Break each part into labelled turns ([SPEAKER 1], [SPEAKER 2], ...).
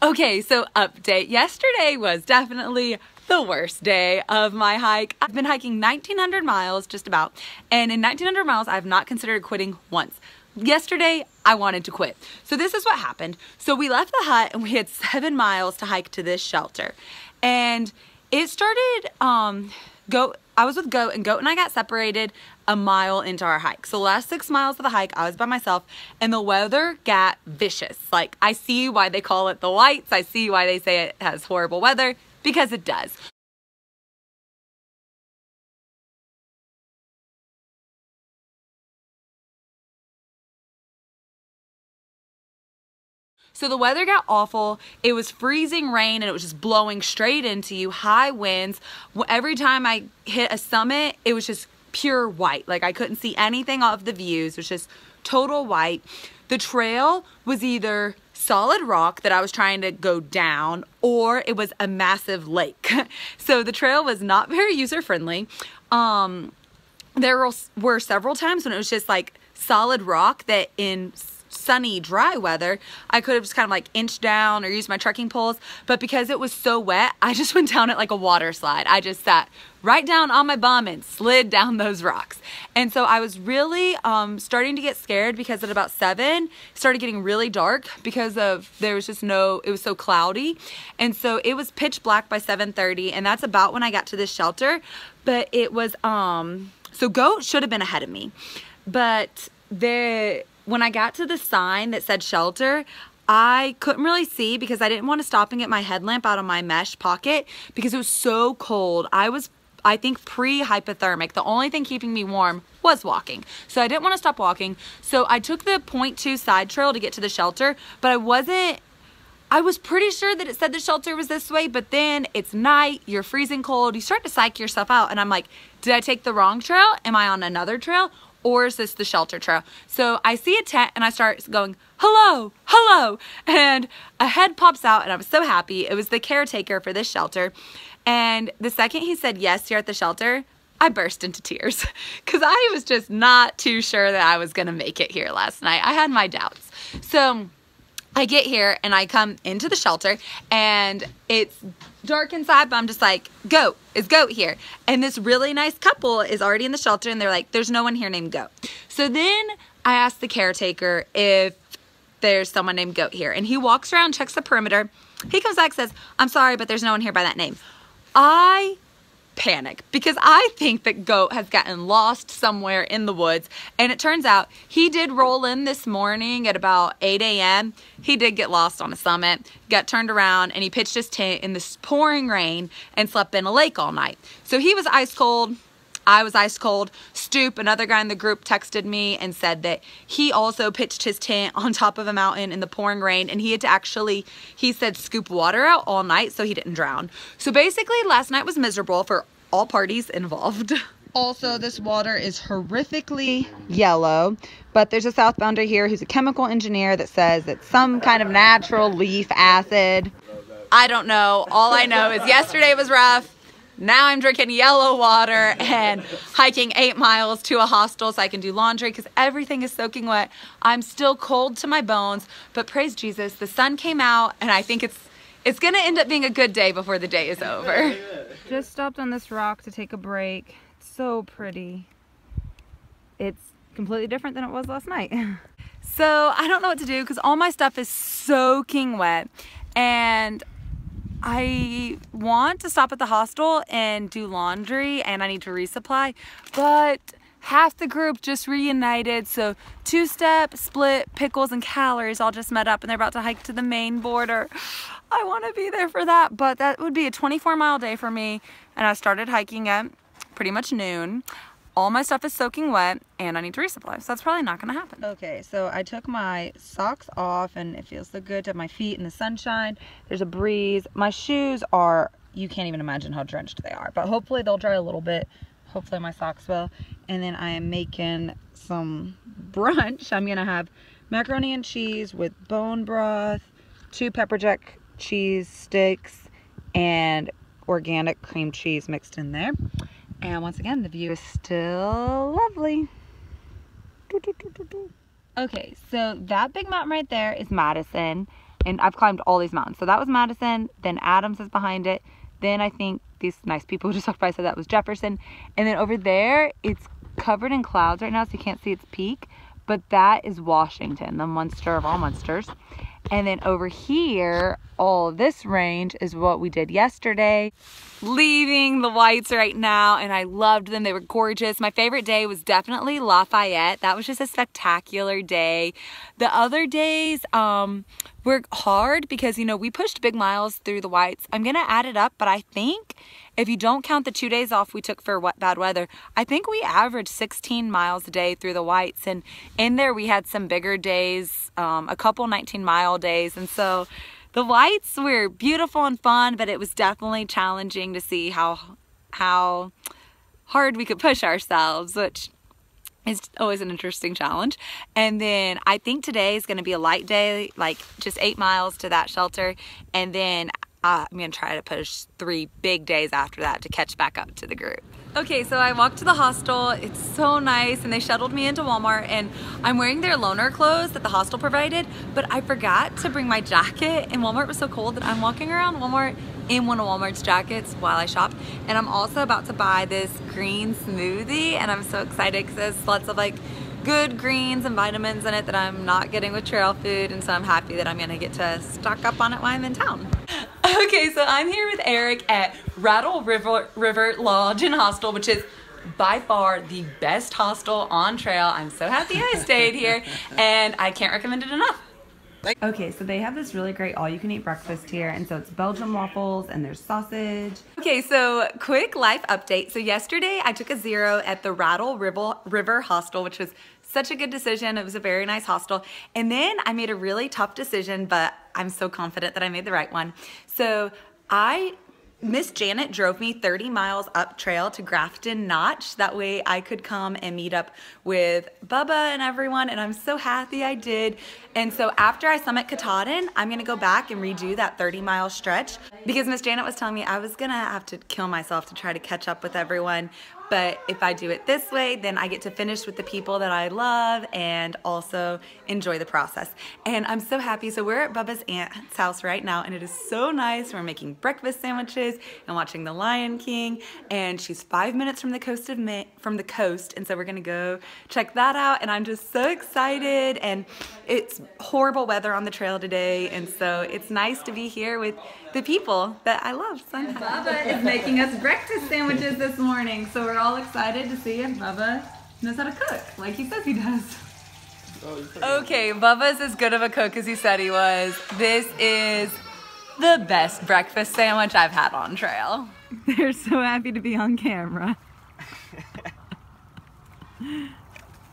[SPEAKER 1] Okay, so update. Yesterday was definitely the worst day of my hike. I've been hiking 1,900 miles, just about, and in 1,900 miles, I've not considered quitting once. Yesterday, I wanted to quit. So this is what happened. So we left the hut and we had 7 miles to hike to this shelter. And it started, I was with Goat, and Goat and I got separated a mile into our hike. So the last 6 miles of the hike, I was by myself, and the weather got vicious. Like, I see why they call it the whites. I see why they say it has horrible weather, because it does. So the weather got awful. It was freezing rain and it was just blowing straight into you, high winds. Every time I hit a summit, it was just pure white. Like, I couldn't see anything of the views. It was just total white. The trail was either solid rock that I was trying to go down, or it was a massive lake. So the trail was not very user-friendly. There were several times when it was just like solid rock that in sunny, dry weather, I could have just kind of like inched down or used my trekking poles, but because it was so wet, I just went down it like a water slide. I just sat right down on my bum and slid down those rocks. And so I was really starting to get scared, because at about 7, it started getting really dark because there was just it was so cloudy. And so it was pitch black by 7:30, and that's about when I got to this shelter. But it was, so Goat should have been ahead of me. But when I got to the sign that said shelter, I couldn't really see because I didn't want to stop and get my headlamp out of my mesh pocket because it was so cold. I think pre-hypothermic. The only thing keeping me warm was walking. So I didn't want to stop walking. So I took the 0.2 side trail to get to the shelter, but I was pretty sure that it said the shelter was this way, but then it's night, you're freezing cold, you start to psych yourself out, and I'm like, did I take the wrong trail? Am I on another trail? Or is this the shelter trail? So I see a tent and I start going, hello, hello. And a head pops out and I was so happy. It was the caretaker for this shelter. And the second he said yes, you're at the shelter, I burst into tears because I was just not too sure that I was gonna make it here last night. I had my doubts. So I get here and I come into the shelter and it's dark inside, but I'm just like, Goat, is Goat here? And this really nice couple is already in the shelter and they're like, there's no one here named Goat. So then I asked the caretaker if there's someone named Goat here, and he walks around, checks the perimeter. He comes back, says, I'm sorry, but there's no one here by that name. I panic because I think that Goat has gotten lost somewhere in the woods, and it turns out he did roll in this morning at about 8 a.m. He did get lost on a summit, got turned around, and he pitched his tent in this pouring rain and slept in a lake all night. So he was ice cold. I was ice cold. Stoop, another guy in the group, texted me and said that he also pitched his tent on top of a mountain in the pouring rain, and he had to actually, he said, scoop water out all night so he didn't drown. So basically last night was miserable for all parties involved. Also, this water is horrifically yellow, but there's a southbounder here who's a chemical engineer that says it's some kind of natural leaf acid. I don't know. All I know is yesterday was rough. Now I'm drinking yellow water and hiking 8 miles to a hostel so I can do laundry because everything is soaking wet. I'm still cold to my bones, but praise Jesus, the sun came out, and I think it's gonna end up being a good day before the day is over. Just stopped on this rock to take a break. It's so pretty. It's completely different than it was last night. So I don't know what to do because all my stuff is soaking wet, and I want to stop at the hostel and do laundry, and I need to resupply, but half the group just reunited, so two-step, split, pickles, and calories all just met up, and they're about to hike to the main border. I want to be there for that, but that would be a 24-mile day for me, and I started hiking at pretty much noon. All my stuff is soaking wet, and I need to resupply, so that's probably not going to happen. Okay, so I took my socks off, and it feels so good to have my feet in the sunshine. There's a breeze. My shoes are, you can't even imagine how drenched they are, but hopefully they'll dry a little bit. Hopefully my socks will. And then I am making some brunch. I'm going to have macaroni and cheese with bone broth, 2 pepper jack cheese sticks, and organic cream cheese mixed in there. And once again, the view is still lovely. Okay, so that big mountain right there is Madison. and I've climbed all these mountains. So that was Madison, then Adams is behind it, then I think these nice people who just walked by said that was Jefferson, and then over there it's covered in clouds right now so you can't see its peak, but that is Washington, the monster of all monsters. And then over here, all of this range is what we did yesterday. Leaving the Whites right now, and I loved them. They were gorgeous. My favorite day was definitely Lafayette. That was just a spectacular day. The other days were hard because, you know, we pushed big miles through the Whites. I'm gonna add it up, but I think if you don't count the 2 days off we took for bad weather, I think we averaged 16 miles a day through the Whites. And in there we had some bigger days, a couple 19-mile days. And so the Whites were beautiful and fun, but it was definitely challenging to see how hard we could push ourselves, which is always an interesting challenge. And then I think today is going to be a light day, like just 8 miles to that shelter. And then I'm going to try to push 3 big days after that to catch back up to the group. Okay, so I walked to the hostel. It's so nice, and they shuttled me into Walmart, and I'm wearing their loaner clothes that the hostel provided, but I forgot to bring my jacket, and Walmart was so cold that I'm walking around Walmart in one of Walmart's jackets while I shop. And I'm also about to buy this green smoothie, and I'm so excited because there's lots of like good greens and vitamins in it that I'm not getting with trail food, and so I'm happy that I'm gonna get to stock up on it while I'm in town. Okay, so I'm here with Eric at Rattle River Lodge and Hostel, which is by far the best hostel on trail. I'm so happy I stayed here, and I can't recommend it enough. Okay, so they have this really great all-you-can-eat breakfast here, and so it's Belgian waffles and there's sausage. Okay, so quick life update. So yesterday I took a 0 at the Rattle River Hostel, which was such a good decision. It was a very nice hostel. And then I made a really tough decision, but I'm so confident that I made the right one. So Miss Janet drove me 30 miles up trail to Grafton Notch. That way I could come and meet up with Bubba and everyone, and I'm so happy I did. And so after I summit Katahdin, I'm gonna go back and redo that 30-mile stretch because Miss Janet was telling me I was gonna have to kill myself to try to catch up with everyone. But if I do it this way, then I get to finish with the people that I love and also enjoy the process. And I'm so happy. So we're at Bubba's aunt's house right now, and it is so nice. We're making breakfast sandwiches and watching The Lion King. And she's 5 minutes from the coast and so we're gonna go check that out. And I'm just so excited. And it's horrible weather on the trail today, and so it's nice to be here with the people that I love. So Bubba is making us breakfast sandwiches this morning, so we're all excited to see if Bubba knows how to cook, like he says he does. Okay, Bubba's as good of a cook as he said he was. This is the best breakfast sandwich I've had on trail. They're so happy to be on camera.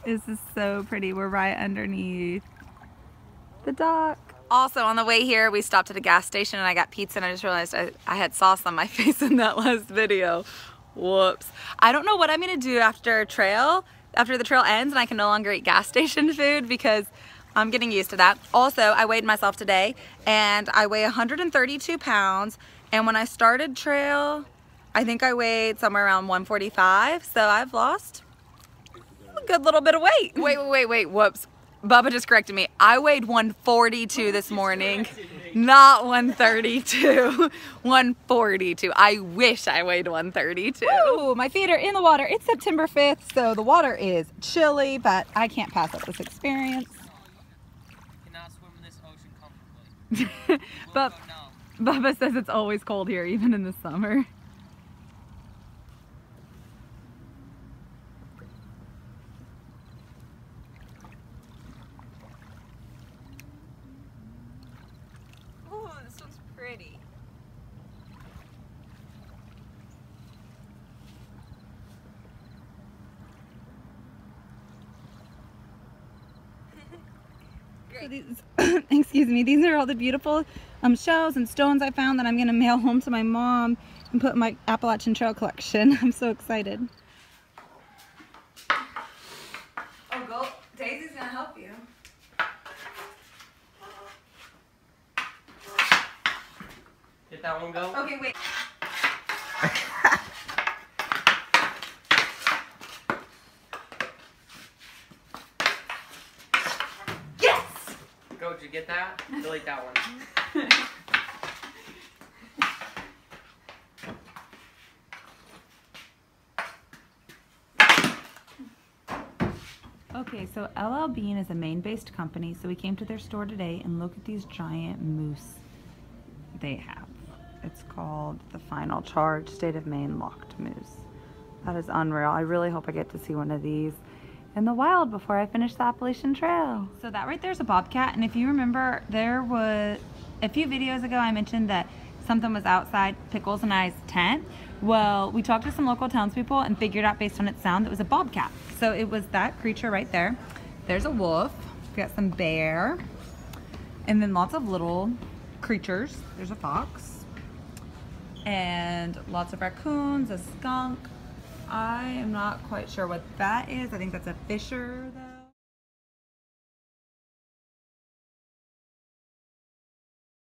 [SPEAKER 1] This is so pretty. We're right underneath the dock. Also, on the way here, we stopped at a gas station and I got pizza, and I just realized I had sauce on my face in that last video. Whoops. I don't know what I'm gonna do after the trail ends and I can no longer eat gas station food because I'm getting used to that. Also, I weighed myself today and I weigh 132 pounds. And when I started trail, I think I weighed somewhere around 145. So I've lost a good little bit of weight. Wait, whoops. Bubba just corrected me. I weighed 142 this morning, not 132, 142. I wish I weighed 132.
[SPEAKER 2] Ooh, my feet are in the water. It's September 5th, so the water is chilly, but I can't pass up this experience.
[SPEAKER 3] You cannot swim in this ocean comfortably.
[SPEAKER 2] But Bubba says it's always cold here, even in the summer.
[SPEAKER 1] Pretty.
[SPEAKER 2] So these, excuse me, these are all the beautiful shells and stones I found that I'm gonna mail home to my mom and put in my Appalachian Trail collection. I'm so excited.
[SPEAKER 1] Oh, go. Daisy's gonna help you.
[SPEAKER 3] Did that one go?
[SPEAKER 1] Okay, wait.
[SPEAKER 3] Go, G. you get that? Delete that one.
[SPEAKER 1] Okay, so L.L.Bean is a Maine-based company, so we came to their store today and look at these giant moose they have. It's called the Final Charge State of Maine Locked Moose. That is unreal. I really hope I get to see one of these in the wild before I finish the Appalachian Trail. So that right there is a bobcat, and if you remember, there was a few videos ago I mentioned that something was outside Pickles and I's tent. Well, we talked to some local townspeople and figured out based on its sound that it was a bobcat. So it was that creature right there. There's a wolf, we got some bear, and then lots of little creatures. There's a fox, and lots of raccoons, a skunk. I am not quite sure what that is. I think that's a fisher though.